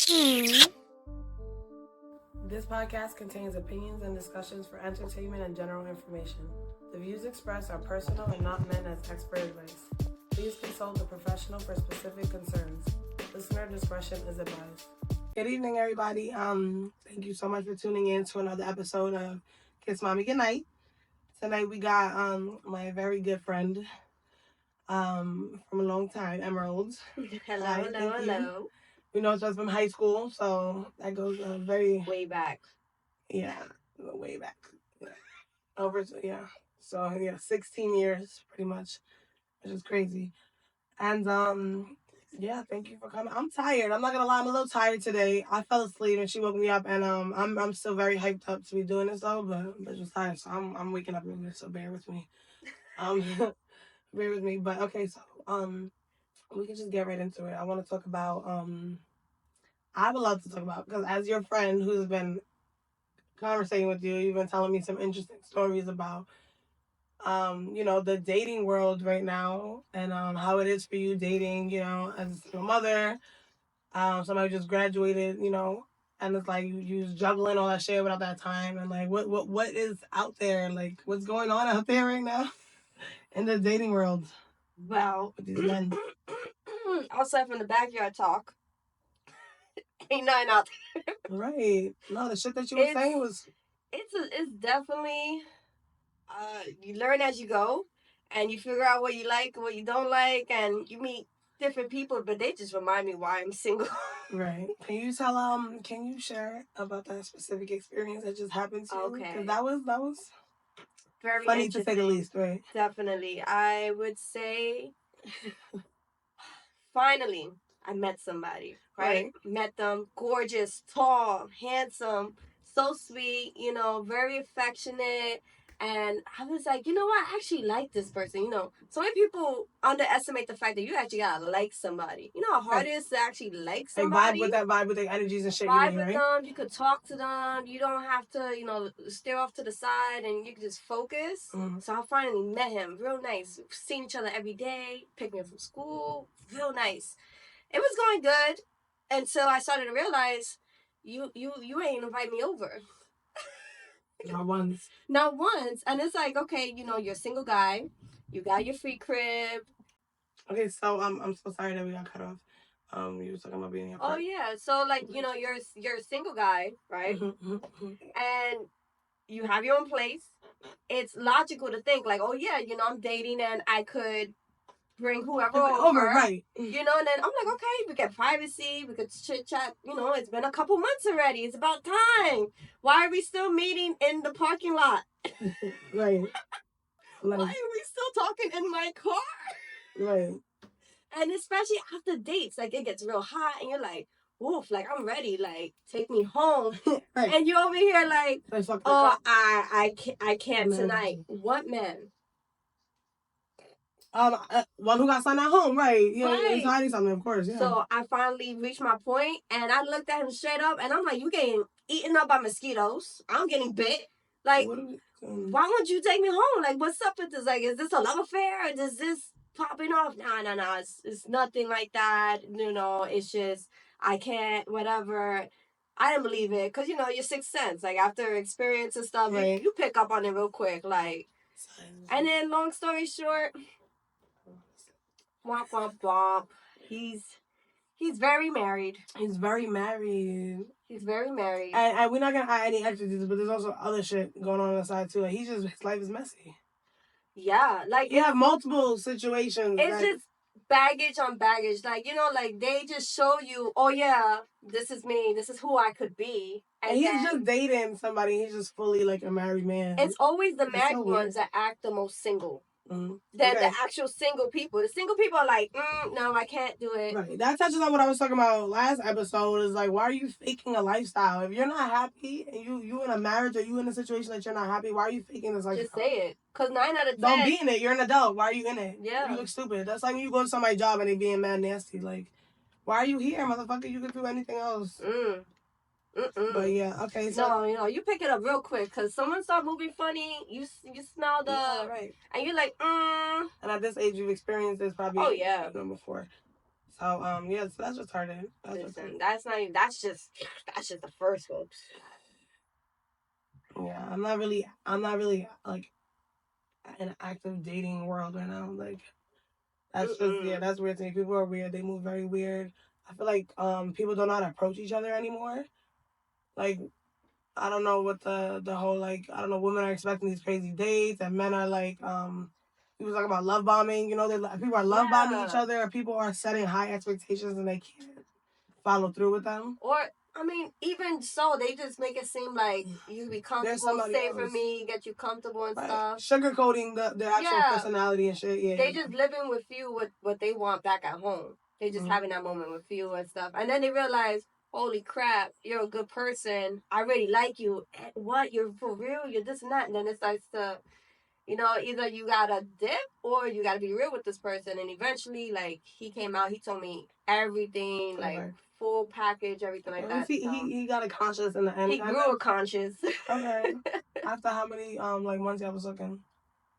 This podcast contains opinions and discussions for entertainment and general information. The views expressed are personal and not meant as expert advice. Please consult a professional for specific concerns. Listener discretion is advised. Good evening, everybody. Thank you so much for tuning in to another episode of Kiss Mommy Goodnight. Tonight we got my very good friend from a long time, Emerald. Hello. We know each other from high school, so that goes Way back. Yeah, way back. Yeah. So 16 years pretty much, which is crazy. And thank you for coming. I'm tired. I'm not gonna lie, I'm a little tired today. I fell asleep and she woke me up, and I'm still very hyped up to be doing this though, but just tired, so I'm waking up in a minute, so bear with me. Bear with me. But okay, so we can just get right into it. I want to talk about I have a lot to talk about because as your friend who's been conversating with you, you've been telling me some interesting stories about the dating world right now, and how it is for you dating, as a single mother, somebody who just graduated, and it's like you was juggling all that shit without that time, and like what is out there, like what's going on out there right now in the dating world. Well, with these men. outside from the backyard talk, ain't nothing out there. Right. No, the shit that you were saying was. It's definitely you learn as you go, and you figure out what you like, what you don't like, and you meet different people. But they just remind me why I'm single. Right. Can you share about that specific experience that just happened to you? Okay. Because that was very funny to say the least, right? Definitely. I would say finally I met somebody, right? Met them, gorgeous, tall, handsome, so sweet, very affectionate. And I was like, you know what? I actually like this person. So many people underestimate the fact that you actually gotta like somebody. You know how hard it is to actually like somebody? Like vibe with their energies and shit. Vibe with them. You could talk to them. You don't have to, stare off to the side, and you can just focus. Mm-hmm. So I finally met him. Real nice. We've seen each other every day. Picked me up from school. Real nice. It was going good until I started to realize you ain't invite me over. Not once. Not once. And it's like, okay, you're a single guy. You got your free crib. Okay, so I'm so sorry that we got cut off. You were talking about being in your car. Oh yeah. So like, you're a single guy, right? And you have your own place. It's logical to think like, oh yeah, I'm dating and I could bring whoever over, right? And then I'm like, okay, we get privacy, we could chit chat. It's been a couple months already. It's about time. Why are we still meeting in the parking lot? Right. Why are we still talking in my car? Right. And especially after dates, like it gets real hot, and you're like, "Woof!" Like I'm ready. Like take me home. Right. And you over here like, "Oh, I can't tonight." What man? One who got signed at home, right? Yeah, right. He's hiding something, of course. Yeah. So I finally reached my point, and I looked at him straight up, and I'm like, "You getting eaten up by mosquitoes? I'm getting bit. Like, why won't you take me home? Like, what's up with this? Like, is this a love affair? Or is this popping off? Nah. It's nothing like that. It's just I can't. Whatever." I didn't believe it because your sixth sense. Like after experience and stuff, right. you pick up on it real quick. Like, and then long story short. Womp womp womp. He's very married. He's very married. And we're not gonna add any extra details, but there's also other shit going on the side too. Like his life is messy. Yeah, like you have multiple situations. It's just baggage on baggage. Like like they just show you, oh yeah, this is me. This is who I could be. And he's just dating somebody. He's just fully like a married man. It's always the married ones that act the most single. Mm-hmm. Than the actual single people. The single people are like, no, I can't do it. Right. That touches on what I was talking about last episode. Is like, why are you faking a lifestyle? If you're not happy and you in a marriage or you in a situation that you're not happy, why are you faking this lifestyle? Just say it. Because 9 out of 10. Don't be in it. You're an adult. Why are you in it? Yeah. You look stupid. That's like when you go to somebody's job and they being mad nasty. Like, why are you here, motherfucker? You could do anything else. But yeah, okay. So no, you pick it up real quick because someone start moving funny. You smell the right, and you're like, And at this age, you've experienced this probably. Oh yeah, before. So yeah, so that's retarded. Listen, that's not even, that's just the first one. Yeah, I'm not really like in an active dating world right now. Like that's just that's weird to me. People are weird. They move very weird. I feel like people don't know how to approach each other anymore. Like I don't know what the whole like I don't know, women are expecting these crazy dates and men are like people talk about love bombing, you know, people are love bombing each other, or people are setting high expectations and they can't follow through with them. Or I mean, even so, they just make it seem like you be comfortable, stay for me, get you comfortable and stuff. Sugarcoating the actual personality and shit. Yeah, they just living with you with what they want back at home. They just having that moment with you and stuff, and then they realize, holy crap, you're a good person. I really like you. What? You're for real? You're this and that, and then it starts to, you know, either you gotta dip or you gotta be real with this person. And eventually, like, he came out, he told me everything, like full package, everything like that. He got a conscience in the end. He grew a conscience. Okay. After how many like months y'all was looking?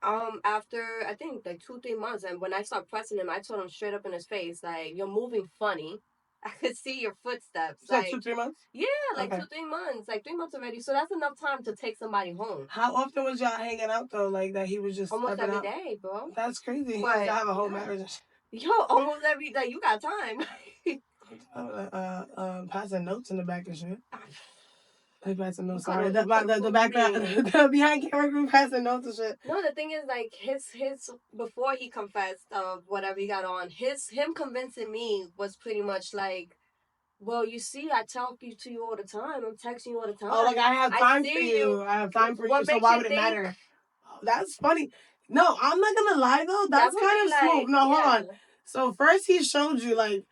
After I think like 2-3 months, and when I started pressing him, I told him straight up in his face, like, you're moving funny. I could see your footsteps. So like 2-3 months? Yeah, like 2-3 months. Like 3 months already. So that's enough time to take somebody home. How often was y'all hanging out though? Like that he was just almost every day, bro. That's crazy. But, y'all have a whole marriage. Yo, almost every day. You got time. Passing notes in the back and shit. I passing notes. Sorry, the background, the behind camera group passing notes and shit. No, the thing is, like, his before he confessed of whatever he got on, him convincing me was pretty much like, well, you see, I talk to you all the time. I'm texting you all the time. Oh, like I have time for you. I have time for you. So why would it matter? Oh, that's funny. No, I'm not gonna lie though. That's kind of smooth. No, hold on. So first he showed you, like,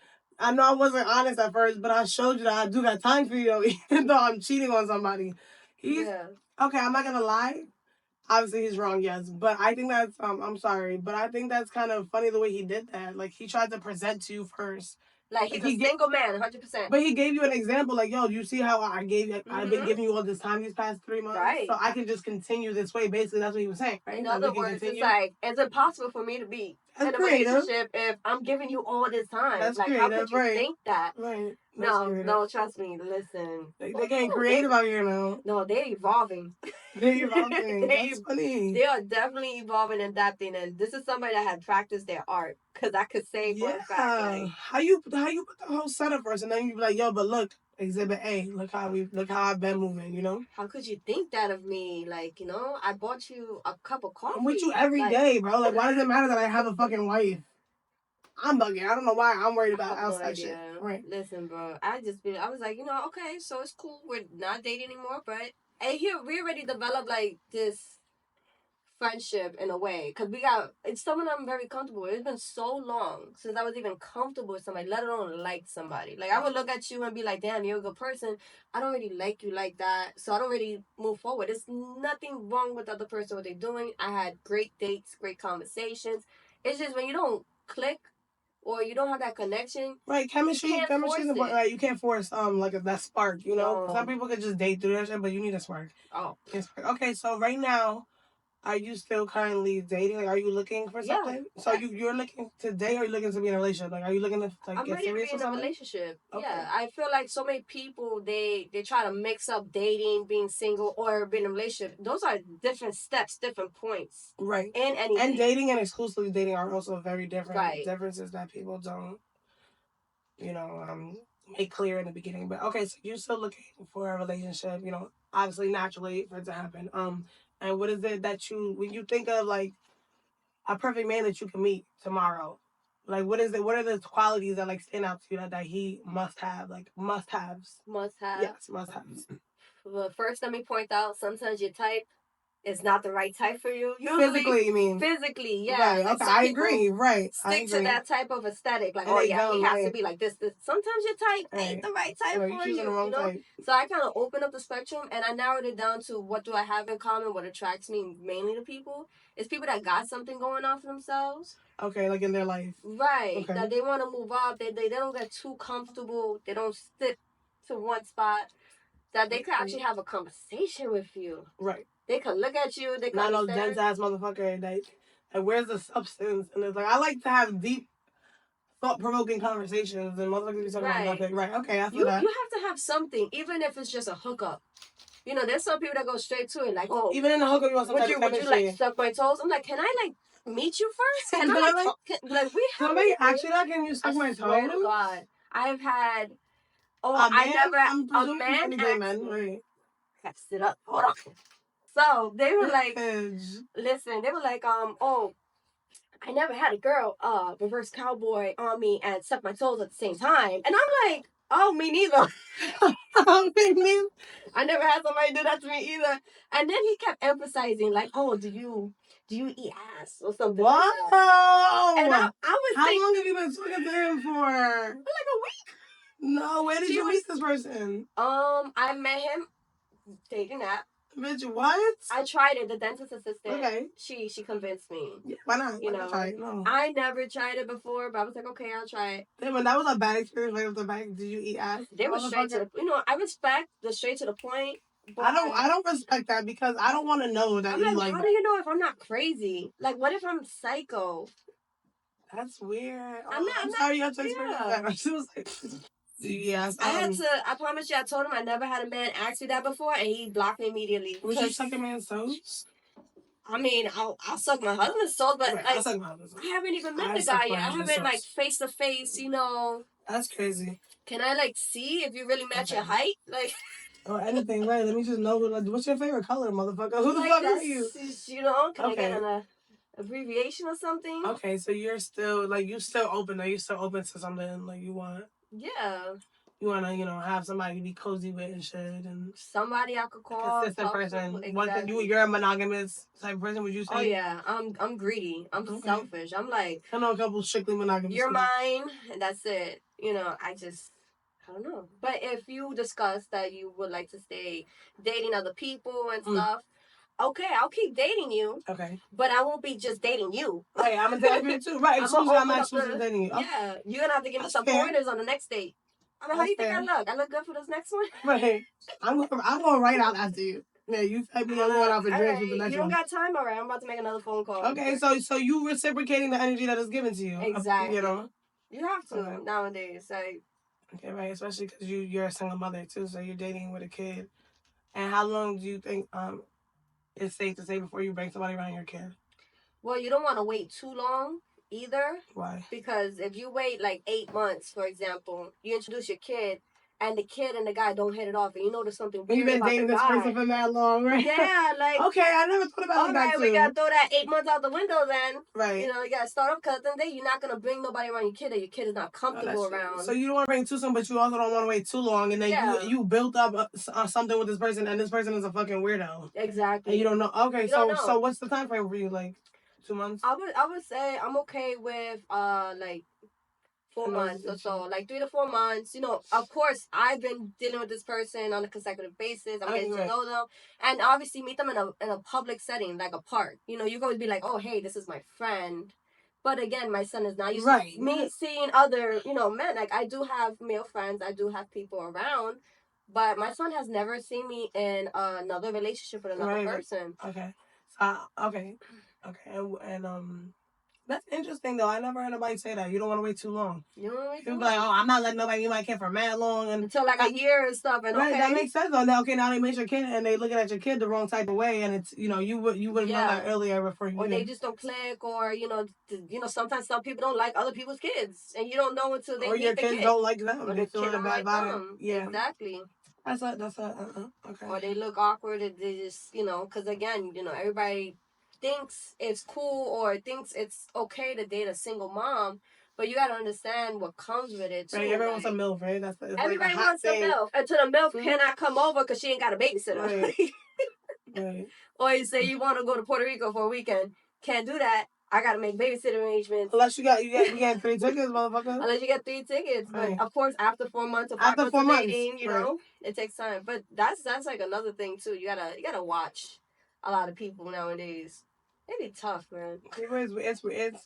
I know I wasn't honest at first, but I showed you that I do got time for you, even though I'm cheating on somebody. Okay. I'm not gonna lie. Obviously he's wrong, yes, but I think that's I'm sorry, but I think that's kind of funny the way he did that. Like he tried to present to you first. Like he's a single man, 100%. But he gave you an example, like, yo, you see how I've been giving you all this time these past 3 months, right? So I can just continue this way. Basically, that's what he was saying, right? In other words, it's like it's impossible for me to be in a relationship if I'm giving you all this time. That's like, creative, how could you think that? Right. No, trust me. Listen, they getting creative out here now. No, they're evolving. They're evolving. That's funny. They are definitely evolving and adapting, and this is somebody that had practiced their art. Cause I could say for a fact, like, how you put the whole setup first, and then you be like, yo, but look, Exhibit A, look how I've been moving, you know? How could you think that of me? Like, you know, I bought you a cup of coffee. I'm with you every day, bro. Like, why does it matter that I have a fucking wife? I'm bugging. I don't know why I'm worried about outside shit. Right. Listen, bro, I was like, you know, okay, so it's cool. We're not dating anymore, but we already developed like this friendship in a way, because it's someone I'm very comfortable with. It's been so long since I was even comfortable with somebody, let alone like somebody. Like, I would look at you and be like, damn, you're a good person. I don't really like you like that, so I don't really move forward. There's nothing wrong with the other person, what they're doing. I had great dates, great conversations. It's just when you don't click or you don't have that connection, right? Chemistry is important. Right? You can't force like that spark. You know, some people could just date through that shit, but you need a spark. Oh, okay. So right now, are you still currently dating? Like, are you looking for something? Yeah. So you're looking to date, or are you looking to be in a relationship? Like, are you looking to like get serious with somebody? I'm ready to be in a relationship. Okay. Yeah, I feel like so many people they try to mix up dating, being single, or being in a relationship. Those are different steps, different points. Right. In anything. And dating and exclusively dating are also very different. Right. Differences that people don't, you know, make clear in the beginning. But okay, so you're still looking for a relationship, you know, obviously naturally for it to happen. And what is it that when you think of like a perfect man that you can meet tomorrow, like what is it? What are the qualities that like stand out to you that he must have, like must-haves? Must-have. Yes, must-haves. Well, first, let me point out, sometimes your type is not the right type for you. Usually, physically, you mean? Physically, yeah. Right, like, okay, I agree, right. Stick to that type of aesthetic. Like, and he has to be like this. Sometimes your type ain't the right type for you, you know? Type. So I kind of opened up the spectrum, and I narrowed it down to what do I have in common, what attracts me mainly to people. It's people that got something going on for themselves. Okay, like in their life. Right, okay. That they want to move up. They don't get too comfortable. They don't stick to one spot. That they could actually have a conversation with you. Right. They could look at you. They could not no dense ass motherfucker. Like, where's the substance? And it's like, I like to have deep thought-provoking conversations and motherfuckers be talking about nothing. Right, okay, I feel that. You have to have something, even if it's just a hookup. You know, there's some people that go straight to it, like, oh. Even in the hookup, you want some type of chemistry. Would you, like, suck my toes? I'm like, can I, like, meet you first? Can I, like, we have... Somebody actually that, can you suck my toes? I swear to God. I've had... Oh, I'm a man asked me. Gotta sit up. Hold on. So, they were like... Listen, they were like, oh... I never had a girl reverse cowboy on me and suck my toes at the same time. And I'm like, oh, me neither. I never had somebody do that to me either. And then he kept emphasizing, like, oh, do you eat ass or something? Wow. Like and I was How long have you been talking to him for? Like a week. No, where did you meet this person? I met him dating app. Bitch, what? I tried it. The dentist assistant. Okay. She convinced me. Yeah, why not? You know, I never tried it before, but I was like, okay, I'll try it. Then when that was a bad experience right off the back, did you eat ass? They were straight to the... You know, I respect the straight to the point. I don't respect that because I don't want to know that. I'm like, how do you know if I'm not crazy? Like, what if I'm psycho? That's weird. I'm sorry you had to experience that. She was like... Yes, I promise you, I told him I never had a man ask me that before, and he blocked me immediately. Would you suck a man's toes? I mean, I'll suck my husband's toes, but right, like, I haven't even met the guy yet. I haven't, like, face to face, you know. That's crazy. Can I, like, see if you really match your height? Like... Or anything, right? Let me just know, like, what's your favorite color, motherfucker? Who the fuck are you? You know, can I get an abbreviation or something? Okay, so you're still, like, you're still open, though. You're still open to something, like, you want. Yeah. You want to, you know, have somebody to be cozy with and shit. And somebody I could call. A consistent person. Exactly. You're a monogamous type of person, would you say? Oh, yeah. I'm greedy. I'm selfish. I'm like... I know a couple strictly monogamous. You're mine, and that's it. You know, I don't know. But if you discuss that you would like to stay dating other people and stuff, okay, I'll keep dating you. Okay. But I won't be just dating you. Right, I'm going to date you too. Right, I'm exclusively dating you. Yeah, you're going to have to give me some pointers on the next date. I mean, how do you think I look? I look good for this next one? Right. I'm going right out after you. Yeah, you type me, I'm going out for drinks with the next one. You don't got time? All right, I'm about to make another phone call. Okay, so you reciprocating the energy that is given to you. Exactly. You know? You have to nowadays. Like, okay, right. Especially because you're a single mother, too, so you're dating with a kid. And how long do you think it's safe to say before you bring somebody around your kid? Well, you don't want to wait too long either. Why? Because if you wait like 8 months, for example, you introduce your kid, and the kid and the guy don't hit it off, and you notice something weird about the guy. You've been dating this person for that long, right? Yeah, like... Okay, I never thought about that, too. We got to throw that 8 months out the window then. Right. You know, you got to start up, because at the end of the day, you're not going to bring nobody around your kid that your kid is not comfortable around. So you don't want to bring too soon, but you also don't want to wait too long, and then you built up something with this person, and this person is a fucking weirdo. Exactly. And you don't know. Okay, so what's the time frame for you, like 2 months? I would say I'm okay with, like... 4 months or so, like 3 to 4 months. You know, of course, I've been dealing with this person on a consecutive basis. I'm getting to know them, and obviously meet them in a public setting, like a park. You know, you're going to be like, oh, hey, this is my friend. But again, my son is not used to me seeing other, you know, men. Like, I do have male friends, I do have people around, but my son has never seen me in another relationship with another person. Okay, okay, and that's interesting, though. I never heard nobody say that. You don't want to wait too long. You don't want to wait too long? People be like, oh, I'm not letting nobody in my kid for mad long. Until like a year and stuff. And right, that makes sense, though. Now, okay, now they make your kid, and they looking at your kid the wrong type of way, and it's, you know, you would have known that earlier before you... Or they just don't click, or, you know, sometimes some people don't like other people's kids, and you don't know until they meet the kid. Or your kids don't like them. Or they feel a bad vibe. Yeah. Exactly. Okay. Or they look awkward, and they just, you know, because, again, you know, everybody... thinks it's cool or thinks it's okay to date a single mom, but you gotta understand what comes with it too. Right, everyone wants a MILF, right? Everybody wants a MILF until the MILF cannot come over because she ain't got a babysitter. Right. Right. Or you say you want to go to Puerto Rico for a weekend, can't do that. I gotta make babysitter arrangements. Unless you got 3 tickets, motherfucker. Unless you get 3 tickets, right. But of course after 4 months of dating, you know, it takes time. But that's like another thing too. You gotta watch a lot of people nowadays. It'd be tough, man.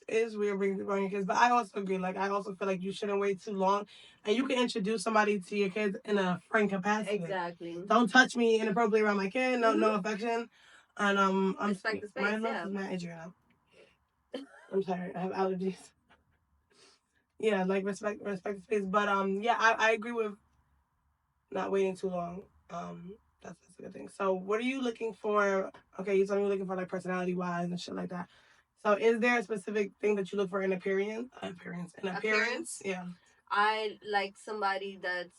It's weird bringing people on your kids, but I also agree. Like, I also feel like you shouldn't wait too long, and you can introduce somebody to your kids in a friend capacity. Exactly. Don't touch me inappropriately around my kid. No, no affection, and I'm respect the space. My nose is mad itchy right now. I'm sorry, I have allergies. Yeah, like respect the space. But yeah, I agree with not waiting too long. That's a good thing. So what are you looking for? Okay, you told me you're looking for like personality wise and shit like that. So is there a specific thing that you look for in appearance? Appearance? Yeah. I like somebody that's,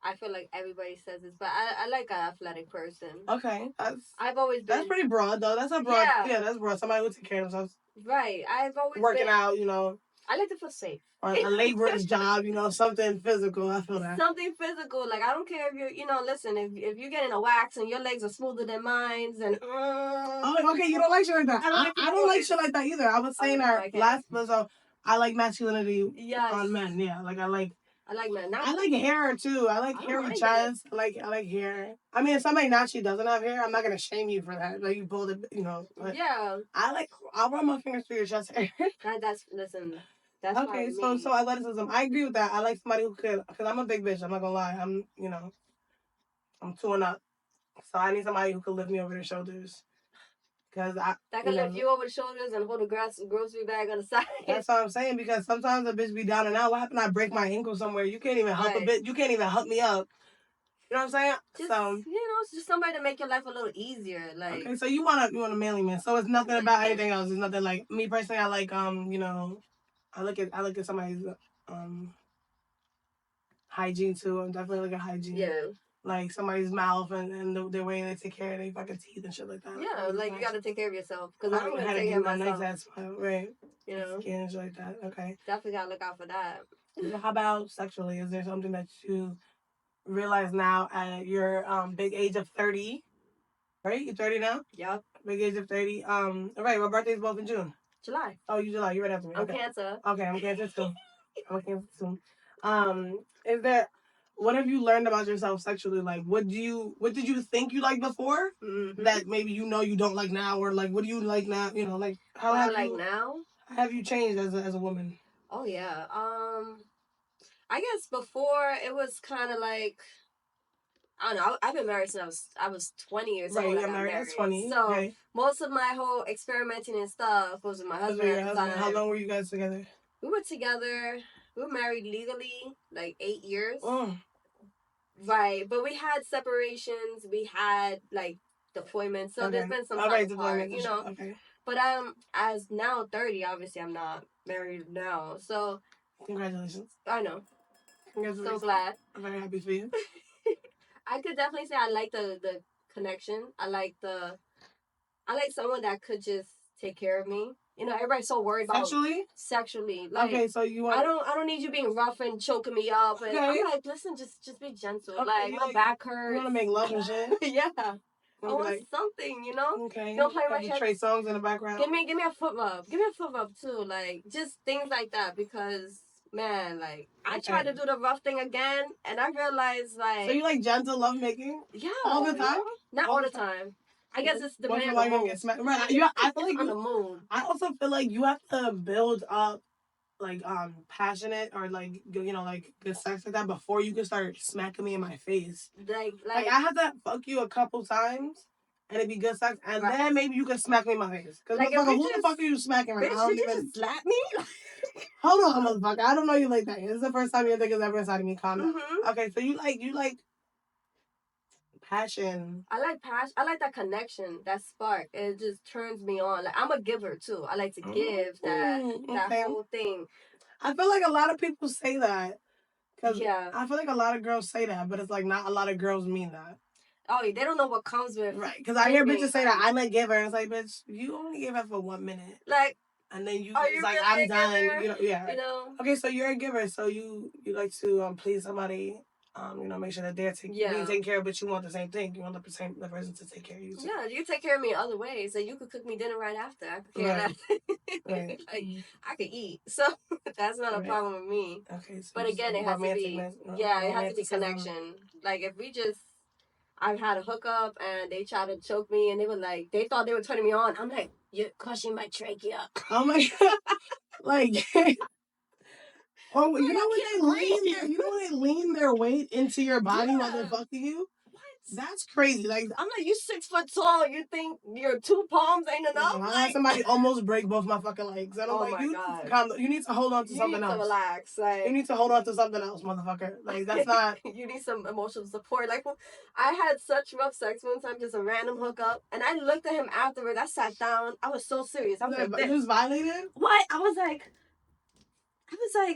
I feel like everybody says this, but I like an athletic person. Okay, I've always been. That's pretty broad though. That's a broad. Yeah, that's broad. Somebody who take care of themselves. Right. I've always working been, out. You know. I like to feel safe. Or a laborer's job, you know, something physical. I feel that. Something physical. Like, I don't care if you're, you know, listen, if you're getting a wax and your legs are smoother than mine, and oh, okay, you don't like shit like that. I don't like shit like that either. I was saying that last episode. I like masculinity on men. Yeah, like I like men. I like hair too. I like hairy chest. I like hair. I mean, if somebody naturally doesn't have hair, I'm not gonna shame you for that. Like you pulled it, you know. Yeah. I'll run my fingers through your chest hair. Listen. That's okay. So athleticism. I agree with that. I like somebody who could, because I'm a big bitch. I'm not gonna lie. I'm 2 and up. So I need somebody who could lift me over their shoulders. That can lift you over the shoulders and hold a grocery bag on the side. That's what I'm saying, because sometimes a bitch be down and out. What happened? I break my ankle somewhere. You can't even help a bitch. You can't even help me up. You know what I'm saying? It's just somebody to make your life a little easier. Like, okay, so you want a manly man. So it's nothing about anything else. It's nothing like me personally. I like I look at somebody's hygiene too. I'm definitely looking at hygiene. Yeah. Like somebody's mouth and the way they take care of their fucking teeth and shit like that. Yeah, like you gotta take care of yourself. Because I'm gonna take care of myself. Nice ass smile, right? You know, skin and shit like that. Okay. Definitely gotta look out for that. How about sexually? Is there something that you realize now at your big age of 30? Right? You're 30 now? Yep. Big age of 30. All right, my birthday's both in June. July. Oh, you July. You're right after me. Okay. I'm Cancer. Okay, I'm Cancer too. Is there, what have you learned about yourself sexually? Like, what did you think you liked before that maybe you don't like now, or like what do you like now? You know, like how have you changed as a woman? Oh yeah. I guess before it was kind of like, I don't know. I've been married since I was 20 years old. Right, you're married at 20. So most of my whole experimenting and stuff was with my husband at the time. How long were you guys together? We were together. We were married legally like 8 years. Oh. Right, but we had separations. We had like deployments. So there's been some time apart, you know. Okay. But as now 30, obviously I'm not married now. So congratulations. I know. Congratulations. So glad. I'm very happy for you. I could definitely say I like the connection. I like someone that could just take care of me. You know, everybody's so worried about sexually. Like, okay, so you want... I don't need you being rough and choking me up. And I'm like, listen, just be gentle. Okay, like my back hurts. You want to make love and shit? Yeah. I want something, you know? Okay. You don't play my head. Trey songs in the background. Give me a foot rub. Give me a foot rub too. Like, just things like that, because man, like, I tried to do the rough thing again, and I realized, like... So you like gentle lovemaking? Yeah. All the time? Not all the time. I guess it's depending on the mood. Right. I feel like on the mood. I also feel like you have to build up, like, passionate or, like, you know, like, good sex like that before you can start smacking me in my face. Like I have to fuck you a couple times, and it be good sex, and then maybe you can smack me in my face. Because, like, who the fuck are you smacking right now? Did you just slap me? Hold on, motherfucker. I don't know you like that. This is the first time your dick is ever inside of me. Calm down. Mm-hmm. Okay, so you like passion. I like passion. I like that connection, that spark. It just turns me on. Like, I'm a giver too. I like to give that whole thing. I feel like a lot of people say that. Yeah. I feel like a lot of girls say that, but it's like not a lot of girls mean that. Oh, they don't know what comes with. Right, because I hear bitches say that I'm a giver. And it's like, bitch, you only give it for 1 minute. Like, and then it's like, really I'm done. You know, yeah. You know. Okay, so you're a giver. So you like to please somebody. You know, make sure that they're being taken care of, but you want the same thing. You want the person to take care of you too. Yeah, you take care of me in other ways. So you could cook me dinner right after. I could care less. Right. Like, I could eat. So that's not a problem with me. Okay. So but again, it has to be it has to be connection. Like, if we just... I've had a hookup and they tried to choke me and they thought they were turning me on. I'm like, you're crushing my trachea. Oh my God. Like, oh, you know when they lean their weight into your body while they're fucking you? What? That's crazy. Like, I'm like, you 6 foot tall. You think your 2 palms ain't enough? I had somebody almost break both my fucking legs. And I'm like, you need to hold on to something else. You need to relax. Like, you need to hold on to something else, motherfucker. Like, that's not. You need some emotional support. Like, I had such rough sex one time, just a random hookup, and I looked at him afterwards. I sat down. I was so serious. I was like, you was violated? What? I was like,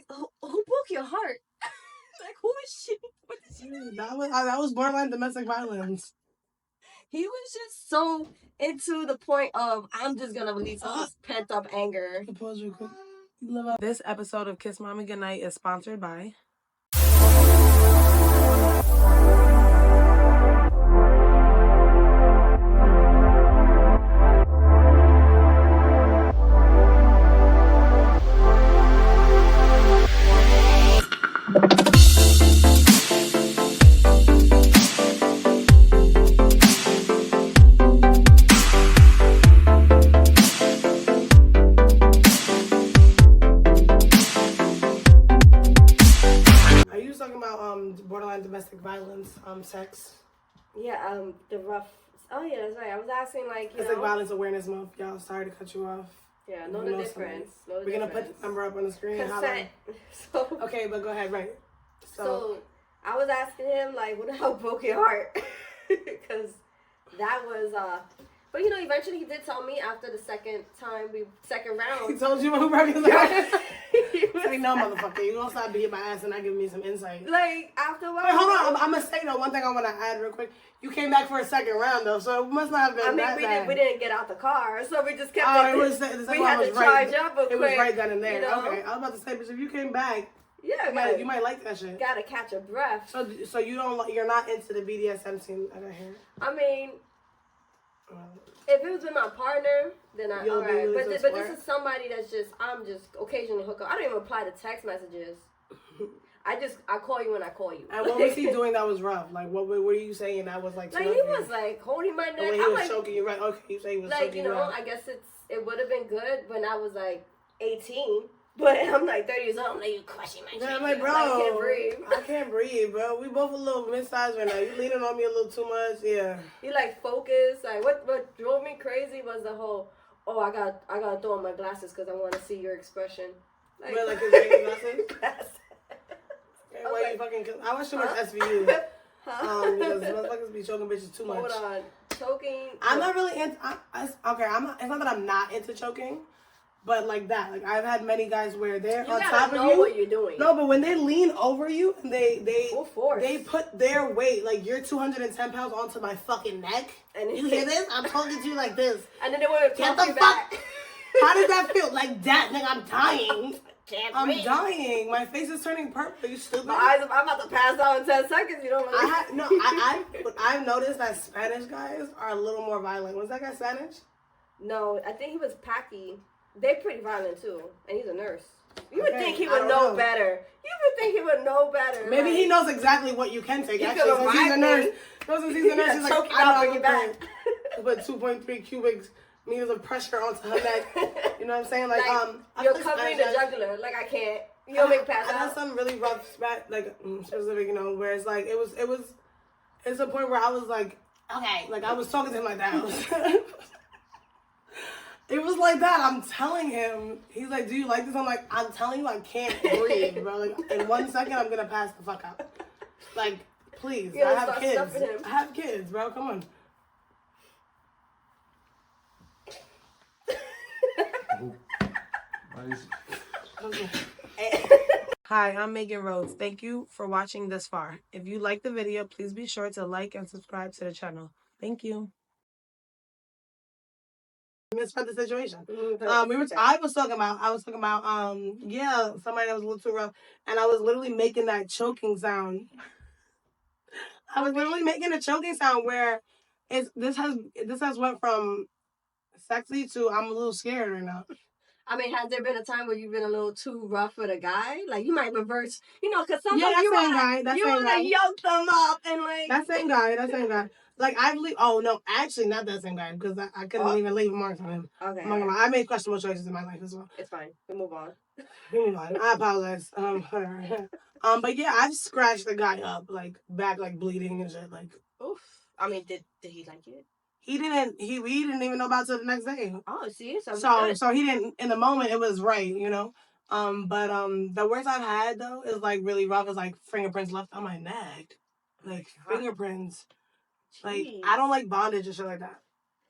who broke your heart? Like, who is she? What did she do? That was borderline domestic violence. He was just so into the point of, I'm just gonna release all this pent up anger. Pause real quick. This episode of Kiss Mommy Goodnight is sponsored by. Borderline domestic violence, sex. Yeah, the rough. Oh yeah, that's right. I was asking like, It's like Violence Awareness Month, y'all. Sorry to cut you off. Yeah, know the difference. We're gonna put the number up on the screen. Consent. Okay, but go ahead, right? So I was asking him like, what the hell broke your heart? Because that was But eventually he did tell me after the second round. He told you who broke his heart. Say no, motherfucker. You gonna stop beating my ass and not giving me some insight. Like after a while. Wait, hold on. I'm gonna say though. One thing I want to add real quick. You came back for a second round though, so it must not have been. We didn't get out the car, so we just kept. We had to charge up. It was right then and there. Okay, I was about to say, but if you came back, you might like that shit. Gotta catch a breath. So you're not into the BDSM scene that I hear. I mean. If it was with my partner, then all right. But this is somebody that's I'm just occasionally hook up. I don't even reply to text messages. I call you when I call you. And what was he doing that was rough? Like, what were you saying that was like? Like, he was like holding my neck. He was choking you, right? Okay, you say he was choking you. I guess it would have been good when I was like 18. But I'm like 30 years old. I'm like, you crushing my shit. I'm like, bro, I can't breathe. I can't breathe, bro. We both a little mid-sized right now. You leaning on me a little too much, yeah. You like focus. Like what drove me crazy was the whole, I gotta throw on my glasses because I want to see your expression. Like, his glasses. Okay, why you fucking? I watch too much SVU. Because motherfuckers be choking bitches too much. Hold on, choking. I'm not really into. It's not that I'm not into choking. But like that, like I've had many guys where they're on top of you. What you're doing. No, but when they lean over you and they force. They put their weight, like you're 210 pounds, onto my fucking neck. And you hear this? I'm talking to you like this. And then they want to get the fuck back. How does that feel? Like that? Like I'm dying. I'm dying. My face is turning purple. Are you stupid? I'm about to pass out in 10 seconds. You don't know. I've noticed that Spanish guys are a little more violent. Was that guy Spanish? No, I think he was Paki. They're pretty violent too, and he's a nurse. You would think he would know better. Maybe he knows exactly what you can take. Actually, since he's a nurse, he's like, I know how to put 2.3 cubic meters of pressure onto her neck. You know what I'm saying? Like you're covering the jugular. Like I can't. You don't make pass out. I had some really rough specific, where it's like it's a point where I was like, okay, like I was talking to him like that. It was like that. I'm telling him. He's like, do you like this? I'm like, I'm telling you, I can't breathe, bro. Like, in 1 second, I'm going to pass the fuck out. Like, please. I have kids. I have kids, bro. Come on. Hi, I'm Megan Roze. Thank you for watching this far. If you like the video, please be sure to like and subscribe to the channel. Thank you. Misread the situation. I was talking about somebody that was a little too rough, and I was literally making that choking sound. I was literally making a choking sound where this has went from sexy to I'm a little scared right now. I mean, has there been a time where you've been a little too rough with a guy? Like, you might reverse, because sometimes you want to yoke them up and like... That same guy. Like, actually not that same guy, because I couldn't even leave marks on him. Okay. I made questionable choices in my life as well. It's fine. We move on. I apologize. Whatever. But yeah, I've scratched the guy up, like, back, like, bleeding and shit, like... Oof. I mean, did he like it? He didn't. We didn't even know about it till the next day. Oh, see, so he didn't. In the moment, it was right, you know. But the worst I've had though is like really rough. Is like fingerprints left on my neck, like fingerprints. Jeez. Like I don't like bondage and shit like that.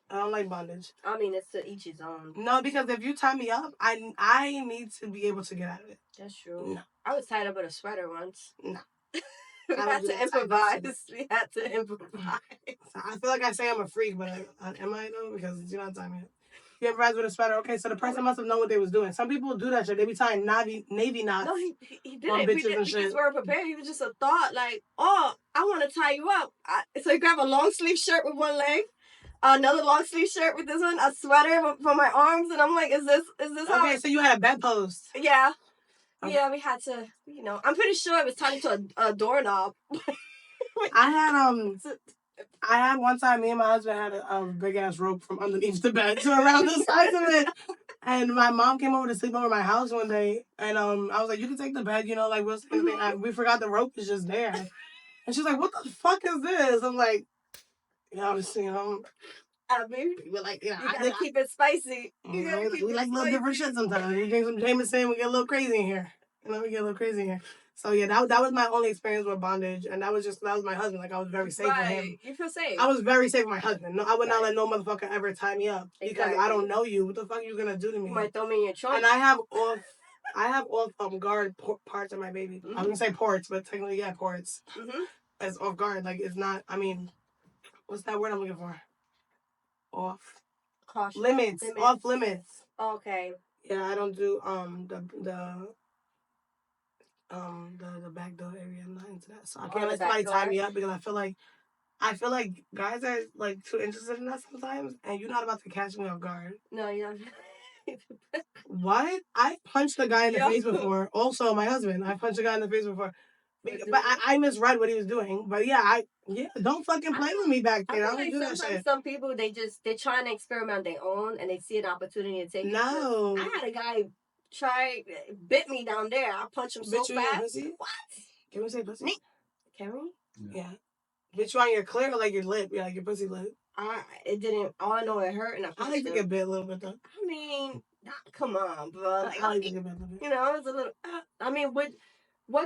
I don't like bondage. I mean, it's to each his own. No, because if you tie me up, I need to be able to get out of it. That's true. No. I was tied up with a sweater once. No. We had to improvise. We had to improvise. I feel like I say I'm a freak, but am I though? Because you're not tying me up. You improvise with a sweater. Okay, so the person must have known what they was doing. Some people do that shit. They be tying Navy knots. No, he didn't. We just weren't prepared. He was just a thought like, oh, I want to tie you up. So he grabbed a long sleeve shirt with one leg, another long sleeve shirt with this one, a sweater for my arms, and I'm like, is this okay, so you had a bedpost. Yeah. Okay. Yeah, we had to, I'm pretty sure it was tied into a doorknob. I had one time, me and my husband had a big ass rope from underneath the bed to around the sides of it. And my mom came over to sleep over my house one day, and I was like, you can take the bed, like we'll say anything. We forgot the rope is just there. And she's like, what the fuck is this? I'm like, I mean, we're like, you gotta keep it spicy. We like a little different shit sometimes. We drink some Jameson, we get a little crazy in here. We get a little crazy in here. So yeah, that was my only experience with bondage, and that was my husband. Like I was very safe with him. You feel safe. I was very safe with my husband. No, I would not let no motherfucker ever tie me up because I don't know you. What the fuck are you gonna do to me? You might throw me in your trunk. And I have off guard parts of my baby. Mm-hmm. I was gonna say ports, but technically yeah, ports. Mm-hmm. It's off guard. Like it's not. I mean, what's that word I'm looking for? Off. Caution. Limits. Off limits. Okay. Yeah, I don't do the back door area. I'm not into that. So I can't let somebody tie me up because I feel like guys are like too interested in that sometimes, and you're not about to catch me off guard. No, you're not. What? I punched a guy in the face before. Also, my husband. I punched a guy in the face before. But I misread what he was doing. But don't fucking play with me back there. I don't do that shit. Some people they're trying to experiment on their own and they see an opportunity to take it. No. I had a guy bit me down there. I punched him so fast. Pussy? What? Can we say pussy? Can we? Yeah. Bit you on your clear or like your lip? Yeah, like your pussy lip. It didn't. All I know, it hurt, and I like to get bit a little bit though. I mean, come on, bro. Like, I like to get bit a little bit. It's a little. I mean, what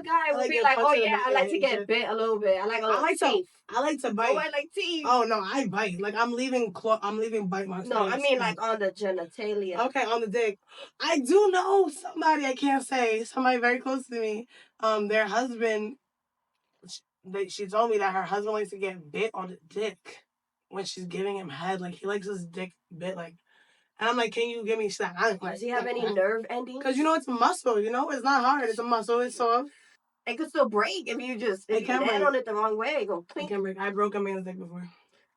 guy would be like, oh yeah, I like to get bit a little bit. I like a little teeth. I like to bite. Oh, I like teeth. Oh no, I bite. Like I'm leaving bite marks. No, I mean like on the genitalia. Okay, on the dick. I do know somebody. I can't say somebody very close to me. Their husband. She told me that her husband likes to get bit on the dick when she's giving him head. Like he likes his dick bit like. And I'm like, can you give me that? Does he have any nerve endings? Because it's a muscle. It's not hard. It's a muscle. It's soft. It could still break if you land on it the wrong way. It go clink. It can break. I broke a man's dick before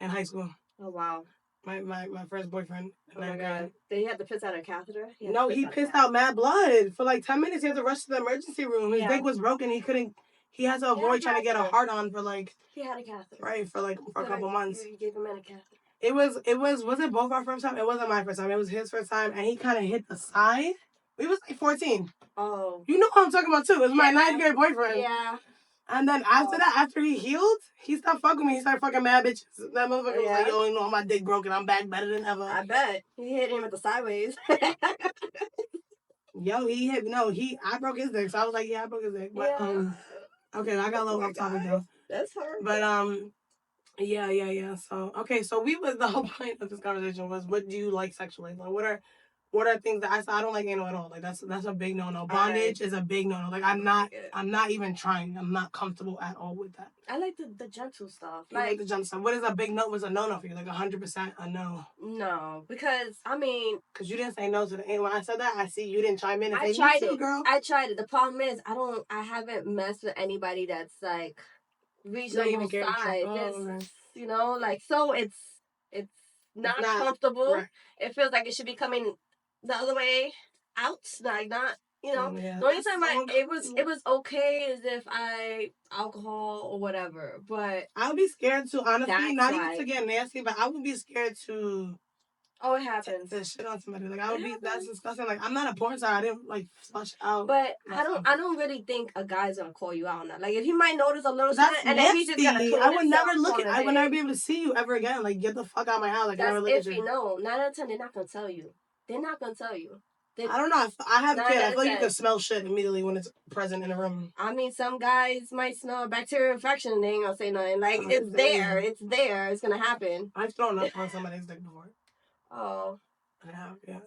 in high school. Oh wow. My first boyfriend. Oh my god. Did he have to piss out a catheter? No, he pissed out mad blood for like 10 minutes. He had to rush to the emergency room. His dick was broken. He had to avoid trying to get a hard on for like. He had a catheter. Right for a couple months. You gave him a catheter. It was it both our first time? It wasn't my first time. It was his first time, and he kind of hit the side. We was like 14. Oh. You know what I'm talking about too. It was my 9th grade boyfriend. Yeah. And then after he healed, he stopped fucking me. He started fucking mad bitches. That motherfucker was like, yo, my dick broken. I'm back better than ever. I bet. He hit him with the sideways. Yo, I broke his dick. So I was like, yeah, I broke his dick. But, okay, I got a little off topic though. That's hard. But, yeah. So, okay, so the whole point of this conversation was, what do you like sexually? Like, what are things that I don't like anal at all? Like that's a big no. Bondage is a big no. Like I'm not even trying. I'm not comfortable at all with that. I like the gentle stuff. Like the gentle stuff. What is a big no? What's a no for you? Like 100% a no. No, because you didn't say no to the end. When I said that, I see you didn't chime in and say me too, girl. I tried it. The problem is I haven't messed with anybody that's like reasonable size. Like so it's not comfortable. Right. It feels like it should be coming the other way out, like not, The only time it was okay is if alcohol or whatever, but I would be scared to honestly, not even to get nasty, but I would be scared to Oh, it happens. To shit on somebody. Like, I would be, that's disgusting. Like, I'm not a porn star. I didn't, like, flush out. But I don't really think a guy's gonna call you out on that. Like, if he might notice a little something, and then he's just gonna clean I would never look at, I would never be able to see you ever again. Like, get the fuck out of my house. Like, that's I never look at you. No, 9 out of 10, they're not gonna tell you. They're not gonna tell you. I don't know. I have kids. I feel like you can smell shit immediately when it's present in a room. I mean, some guys might smell a bacterial infection and they ain't gonna say nothing. Like, it's there. It's there. It's gonna happen. I've thrown up on somebody's dick before. Oh. I have, yeah.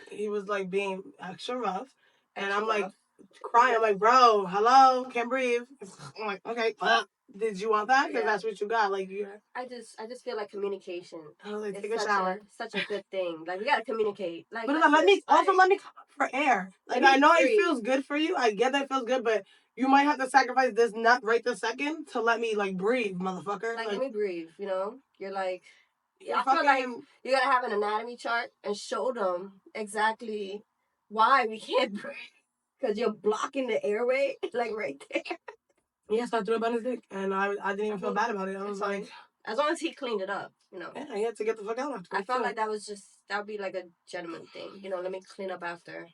He was, like, being extra rough. And I'm, like, crying. I'm like, bro, hello? Can't breathe. I'm like, okay. Did you want that? Because that's what you got. Like, you. I just feel like communication. Oh, like, take a shower. Such a good thing. Like, we gotta communicate. Like, but let me come up for air. Like, I know it feels good for you. I get that it feels good, but you might have to sacrifice this nut right this second to let me, like, breathe, motherfucker. Like, let me breathe. You know, you're like. I feel like you gotta have an anatomy chart and show them exactly why we can't breathe. Because you're blocking the airway, like right there. Yes, I threw up on his dick, and I didn't even feel bad about it. I was like, as long as he cleaned it up, you know. Yeah, he had to get the fuck out after. I felt like that would be like a gentleman thing, you know. Let me clean up after.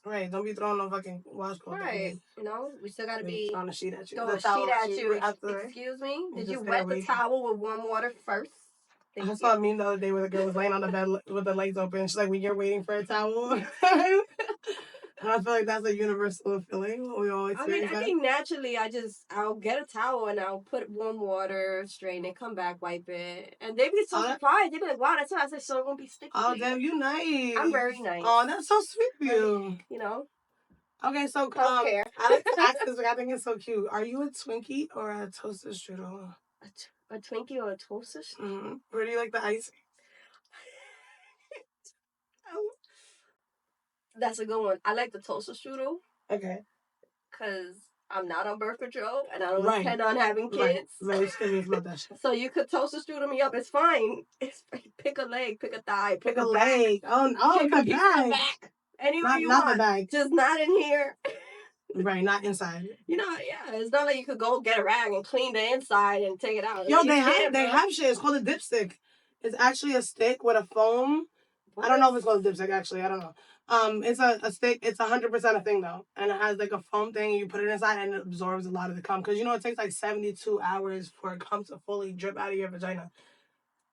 Right, don't be throwing no fucking washcloth. Right, you know, we still gotta be throwing a sheet at you. Throw a sheet at you. Excuse me, did you wet the towel with warm water first? I saw a meme the other day where the girl was laying on the bed with the legs open. She's like, when you're waiting for a towel. And I feel like that's a universal feeling. We all experience I think naturally I'll get a towel and I'll put warm water, strain it, come back, wipe it. And they'd be so surprised. They'd be like, wow, that's what I said, so it won't be sticky. Oh, damn, you nice. I'm very nice. Oh, that's so sweet of you. You know? Okay, so I like to ask this, I think it's so cute. Are you a Twinkie or a toaster strudel? A Twinkie or a toaster strudel? Mm-hmm. Where do you like the icing? That's a good one. I like the toaster strudel. Okay. Because I'm not on birth control and I don't intend on having kids. Right. Serious about that shit. So you could toaster strudel me up. It's fine. Pick a leg, pick a thigh, pick a leg. Oh, the back. Anywhere you want. Not the bag. Just not in here. Right, not inside. You know, yeah. It's not like you could go get a rag and clean the inside and take it out. Yo, they have shit. It's called a dipstick. It's actually a stick with a foam. What? I don't know if it's called a dipstick, actually. I don't know. It's a stick. It's 100% a thing, though. And it has, like, a foam thing. And you put it inside, and it absorbs a lot of the cum. Because, you know, it takes, like, 72 hours for cum to fully drip out of your vagina.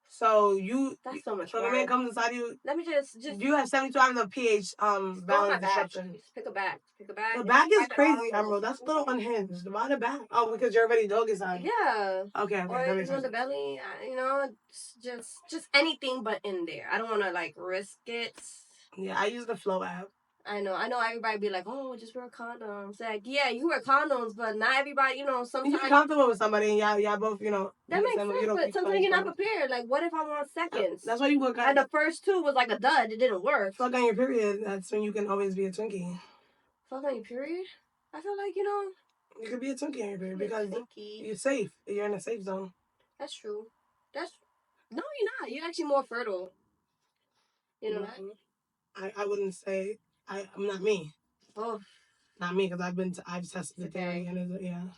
So that's so much. So the man comes inside you. Let me just. You have 72 hours of pH balance disruption. Pick a bag. The bag is crazy, Emerald. That's a little unhinged. Why the bag? Oh, because you're already doggy style. Yeah. Okay. Or if it's on the belly, you know, just anything but in there. I don't want to like risk it. Yeah, I use the Flow app. I know everybody be like, oh, just wear condoms. Like, yeah, you wear condoms, but not everybody, you know, sometimes... You get comfortable with somebody and y'all both, you know... That makes sense, but sometimes you're not prepared. Like, what if I want seconds? That's why you work out. And the first two was like a dud. It didn't work. Fuck on your period. That's when you can always be a Twinkie. Fuck on your period? I feel like, you know... You could be a Twinkie on your period because you're safe. You're in a safe zone. That's true. No, you're not. You're actually more fertile. You know that? I wouldn't say... I'm not me. Oh. Not me, because I've tested the theory, and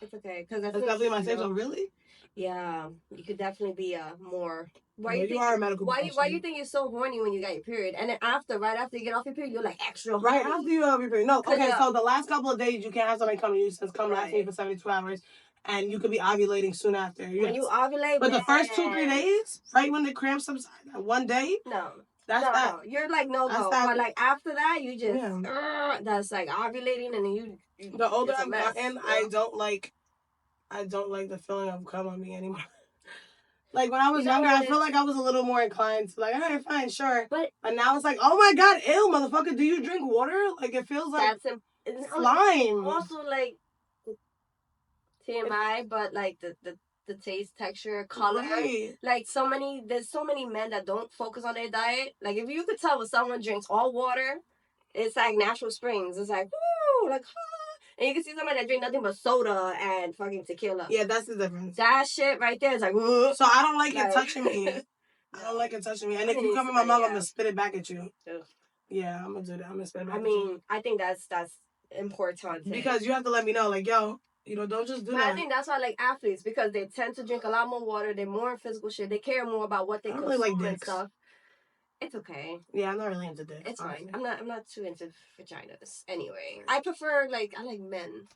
it's okay, because that's definitely my safe zone. Really? Yeah, you could definitely be more. Why you are a medical professional. Why you think you're so horny when you got your period, and then right after you get off your period, you're like extra horny. Right after you have your period. No, okay. So the last couple of days, you can't have somebody come to you since come lasting for 72 hours, and you could be ovulating soon after. When you ovulate, but the first 2-3 days, right when the cramps subside, one day. No. No. You're like no go. But like after that, you just that's like ovulating, and then you. The older I've gotten, I don't like the feeling of cum on me anymore. Like when I was younger, I feel like I was a little more inclined to like, all right, fine, sure. But now it's like, oh my god, ew, motherfucker, do you drink water? Like it feels like slime. Also, like TMI, but like the taste, texture, color. Right. Like there's so many men that don't focus on their diet. Like if you could tell when someone drinks all water, it's like natural springs. It's like, woo, like, and you can see somebody that drink nothing but soda and fucking tequila. Yeah, that's the difference. That shit right there is like, woo. So I don't like it touching me. I don't like it touching me. And if you come in my mouth, I'm gonna spit it back at you. Ugh. Yeah, I'm gonna do that. I'm gonna spit it back at you. I think that's important. Because you have to let me know, like, yo, you know, don't just do that. I think that's why I like athletes, because they tend to drink a lot more water. They're more in physical shit. They care more about what they consume and stuff. It's okay. Yeah, I'm not really into dick. It's honestly. fine. I'm not too into vaginas. Anyway, I prefer I like men.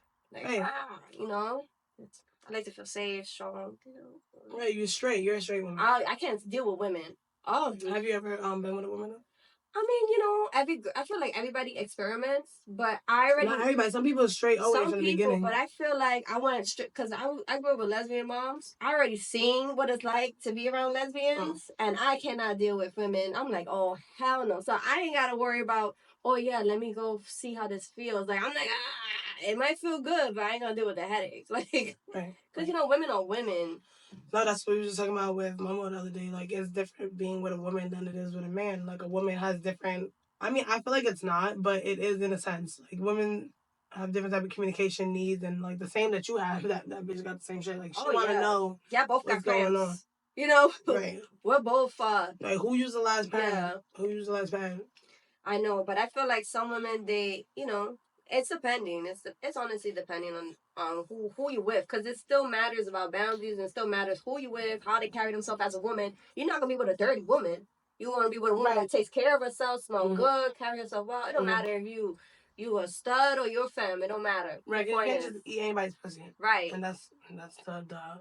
You know, I like to feel safe, strong. You know. Right, you're straight. You're a straight woman. I can't deal with women. Oh, have you ever been with a woman? I mean, you know, I feel like everybody experiments, but I already not everybody. Some people are straight always from the beginning. But I feel like I went straight because I grew up with lesbian moms. I already seen what it's like to be around lesbians, and I cannot deal with women. I'm like, oh hell no. So I ain't gotta worry about. Oh yeah, let me go see how this feels. Like I'm like, it might feel good, but I ain't gonna deal with the headaches. Like, because you know, women are women. No, that's what we were just talking about with Mama the other day. Like, it's different being with a woman than it is with a man. Like, a woman has different. I mean, I feel like it's not, but it is in a sense. Like, women have different type of communication needs, and like the same that you have. That bitch got the same shit. Like, she want to know. Yeah, both got cramps. Going on. You know, right? We're both like who used the last pad? Yeah. Who used the last pad? I know, but I feel like some women, they, you know, it's depending. It's honestly depending on who you with, because it still matters about boundaries, and it still matters who you with, how they carry themselves as a woman. You're not gonna be with a dirty woman. You want to be with a woman that takes care of herself, smell good, carry herself well. It don't matter if you a stud or you're a femme. It don't matter. Right? You can't just eat anybody's pussy. Right. And that's the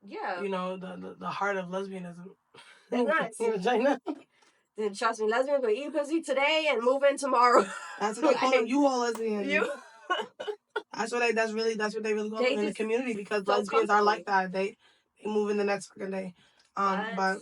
yeah. You know the heart of lesbianism. That's right. Then trust me, lesbians will eat pussy today and move in tomorrow. That's what they call them. You all lesbians. You. That's what they really call them in the community, because lesbians are like that. They move in the next fucking day. But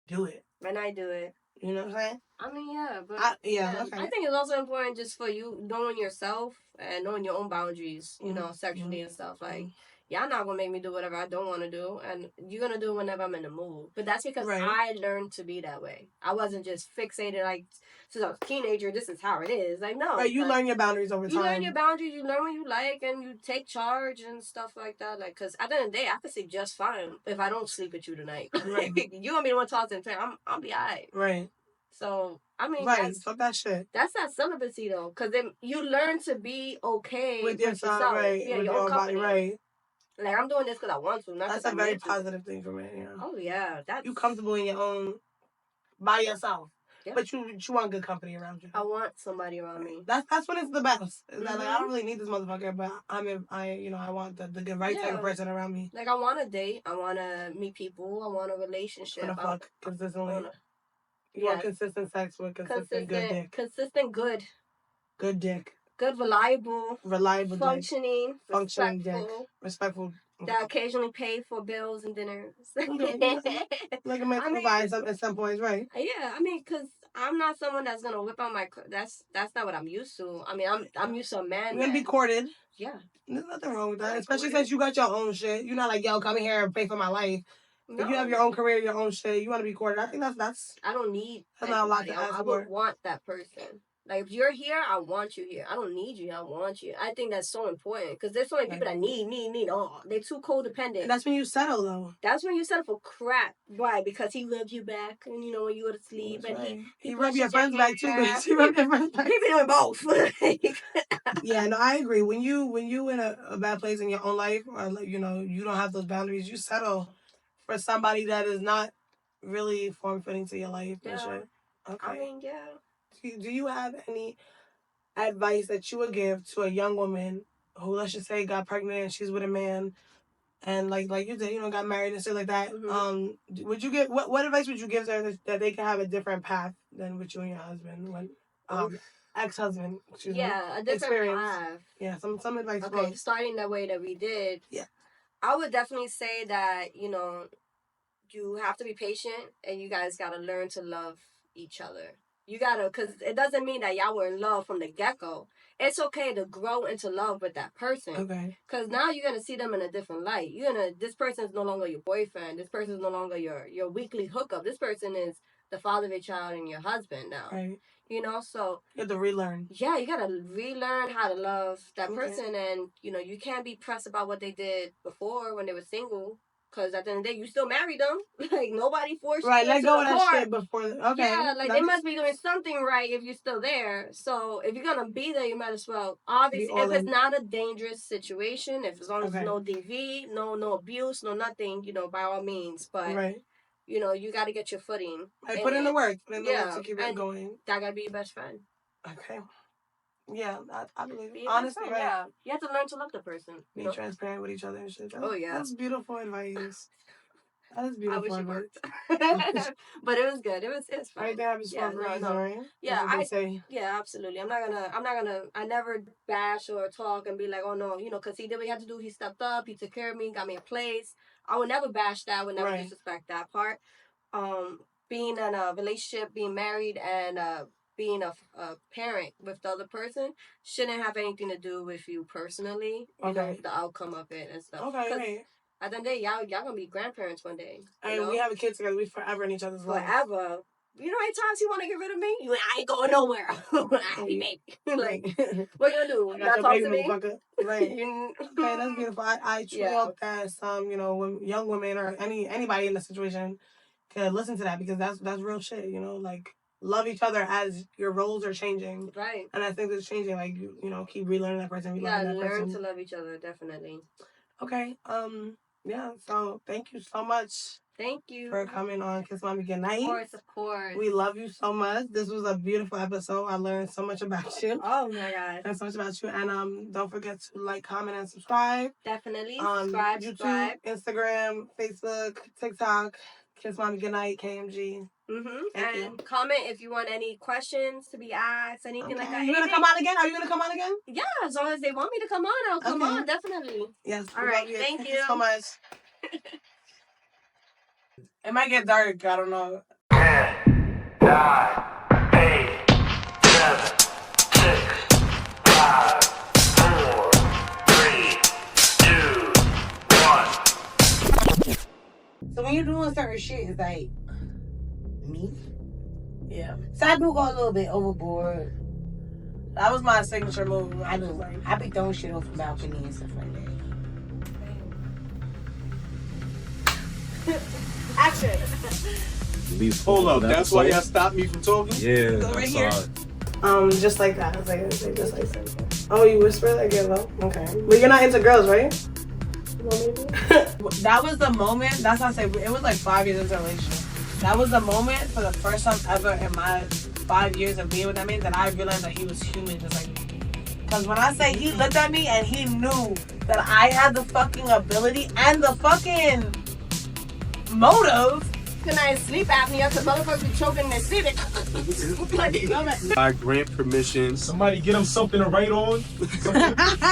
do it. When I do it. You know what I'm saying? I mean, yeah, but okay. I think it's also important just for you knowing yourself and knowing your own boundaries, you know, sexually and stuff. Like, y'all not gonna make me do whatever I don't want to do, and you're gonna do it whenever I'm in the mood. But that's because I learned to be that way. I wasn't just fixated like since I was a teenager. This is how it is. Like, no. Right, you learn your boundaries over time. You learn your boundaries. You learn what you like, and you take charge and stuff like that. Like, cause at the end of the day, I could sleep just fine if I don't sleep with you tonight. Right. You gonna be the one talking to me. I'll be alright. Right. So I mean, right, fuck that shit. That's not celibacy though, because then you learn to be okay with yourself, right? Yeah, with your own body, right? Like, I'm doing this because I want to, not because I'm. That's a very positive thing for me. Yeah. Oh yeah, that's you comfortable in your own by yourself. Yeah. But you want good company around you. I want somebody around me. That's when it's the best. It's like I don't really need this motherfucker, but I want the good right type of person around me. Like, I want to date. I want to meet people. I want a relationship. I want to fuck consistently. You want consistent sex with consistent good dick. Consistent good. Good dick. Good, reliable functioning dick. Respectful. That occasionally pay for bills and dinners. Like a man provides at some points, right? Yeah, I mean, because I'm not someone that's gonna whip out my. That's not what I'm used to. I mean, I'm used to a man. You're gonna be courted. Yeah. There's nothing wrong with that, especially since you got your own shit. You're not like, yo, come here and pay for my life. No. If you have your own career, your own shit, you want to be courted. I think that's. I don't need. That's not a lot to ask for. I would want that person. Like, if you're here, I want you here. I don't need you. I want you. I think that's so important, because there's so many people that need. Oh, they're too codependent. And that's when you settle, though. That's when you settle for crap. Why? Because he loves you back, and you know when you go to sleep, that's and right. he rubs your friends back too. But he rubs your friends back. He be doing both. Yeah, no, I agree. When you in a bad place in your own life, or like, you know, you don't have those boundaries, you settle for somebody that is not really form fitting to your life and shit. Okay. I mean, yeah. Do you have any advice that you would give to a young woman who, let's just say, got pregnant and she's with a man, and like you said, you know, got married and stuff like that? Mm-hmm. Would you give what advice would you give her that they can have a different path than with you and your husband, when ex-husband? Excuse me. A different path. Yeah, some advice. Okay, starting the way that we did. Yeah, I would definitely say that, you know, you have to be patient, and you guys gotta learn to love each other. You gotta, because it doesn't mean that y'all were in love from the get-go. It's okay to grow into love with that person. Okay. Because now you're gonna see them in a different light. This person is no longer your boyfriend. This person is no longer your weekly hookup. This person is the father of your child and your husband now. Right. You know, so you have to relearn. Yeah, you gotta relearn how to love that person, and you know, you can't be pressed about what they did before when they were single. because at the end of the day, you still married them. Like, nobody forced you. Right, let go of that shit before. Okay. Yeah, like, they must be doing something right if you're still there. So, if you're going to be there, you might as well. Obviously, if it's not a dangerous situation, if as long as there's no DV, no abuse, no nothing, you know, by all means. But, you know, you got to get your footing. Hey, put in the work. Put in the work to keep it going. That got to be your best friend. Okay. Yeah, I believe it. Honestly, right? Yeah. You have to learn to love the person. Be transparent with each other and shit. That's beautiful advice. That is beautiful. I wish it worked. But it was good. It was fun. Right there, right? Yeah, absolutely. I never bash or talk and be like, oh no, you know, because he did what he had to do. He stepped up. He took care of me, got me a place. I would never bash that. I would never disrespect that part. Being in a relationship, being married, and being a parent with the other person shouldn't have anything to do with you personally. You know, the outcome of it and stuff. Okay. At the end of the day, y'all gonna be grandparents one day. And we have a kid together. We forever in each other's lives. Forever. You know how many times you want to get rid of me? You like, I ain't going nowhere. Baby. Like, what you gonna do? Not talk to me? Right. Okay, that's beautiful. I truly hope that some, you know, young women or anybody in the situation can listen to that, because that's real shit. You know, like, love each other as your roles are changing. Right. And I think it's changing. Like, you know, keep relearning that person. Learn to love each other, definitely. Okay. Yeah, so thank you so much. Thank you for coming on Kiss Mommy Goodnight. Of course. We love you so much. This was a beautiful episode. I learned so much about you. Oh my God. Learned so much about you. And don't forget to like, comment, and subscribe. Definitely. YouTube, Instagram, Facebook, TikTok, Kiss Mommy Goodnight, KMG. Thank you. Comment if you want any questions to be asked, anything like that. You gonna come on again? Are you gonna come on again? Yeah, as long as they want me to come on, I'll come on, definitely. Yes. All right. Thank you so much. It might get dark. I don't know. 10, 9, 8, 7, 6, 5, 4, 3, 2, 1. So when you're doing certain shit, it's like me. Yeah. So I do go a little bit overboard. That was my signature move. I do. I be throwing shit off the balcony and stuff like that. Action. Hold up, that's why y'all stopped me from talking? Yeah. Go right here. Just like that. It's like just like that. Oh, you whisper like it low? Okay. But you're not into girls, right? That was the moment. That's what I say. It was like 5 years into a relationship. That was the moment for the first time ever in my 5 years of being with that man that I realized that he was human just like me. Because when I say he looked at me and he knew that I had the fucking ability and the fucking motive. Good night, sleep apnea, because motherfuckers be choking their sleep. I grant permission. Somebody get him something to write on.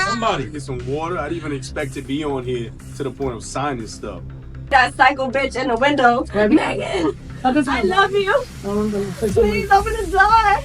Somebody get some water. I didn't even expect to be on here to the point of signing stuff. That psycho bitch in the window. Megan, I love you. Please open the door.